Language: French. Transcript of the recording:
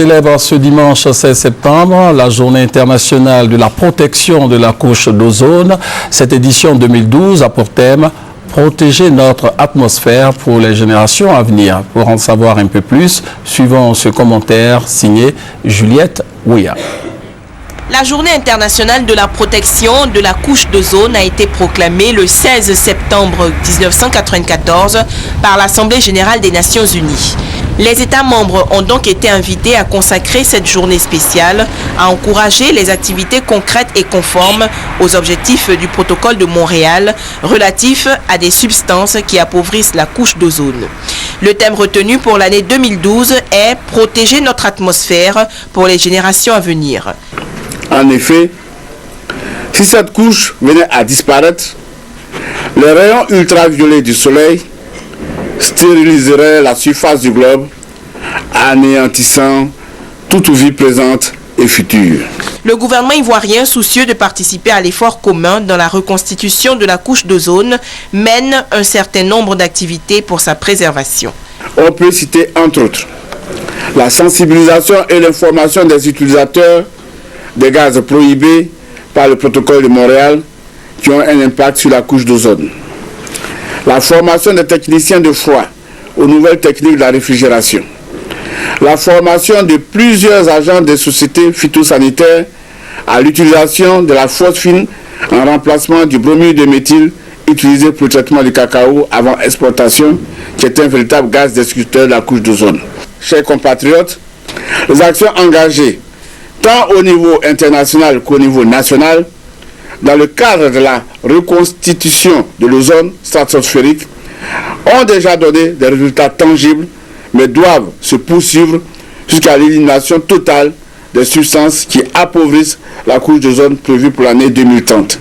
Célèbre ce dimanche 16 septembre la journée internationale de la protection de la couche d'ozone. Cette édition 2012 a pour thème protéger notre atmosphère pour les générations à venir. Pour en savoir un peu plus, suivons ce commentaire signé Juliette Ouya. La journée internationale de la protection de la couche d'ozone a été proclamée le 16 septembre 1994 par l'Assemblée générale des Nations unies. Les États membres ont donc été invités à consacrer cette journée spéciale, à encourager les activités concrètes et conformes aux objectifs du protocole de Montréal relatifs à des substances qui appauvrissent la couche d'ozone. Le thème retenu pour l'année 2012 est « Protéger notre atmosphère pour les générations à venir ». En effet, si cette couche venait à disparaître, les rayons ultraviolets du soleil stériliseraient la surface du globe, anéantissant toute vie présente et future. Le gouvernement ivoirien, soucieux de participer à l'effort commun dans la reconstitution de la couche d'ozone, mène un certain nombre d'activités pour sa préservation. On peut citer entre autres la sensibilisation et l'information des utilisateurs des gaz prohibés par le protocole de Montréal qui ont un impact sur la couche d'ozone. La formation des techniciens de froid aux nouvelles techniques de la réfrigération. La formation de plusieurs agents des sociétés phytosanitaires à l'utilisation de la phosphine en remplacement du bromure de méthyle utilisé pour le traitement du cacao avant exportation, qui est un véritable gaz destructeur de la couche d'ozone. Chers compatriotes, les actions engagées tant au niveau international qu'au niveau national, dans le cadre de la reconstitution de l'ozone stratosphérique, ont déjà donné des résultats tangibles, mais doivent se poursuivre jusqu'à l'élimination totale des substances qui appauvrissent la couche d'ozone prévue pour l'année 2030.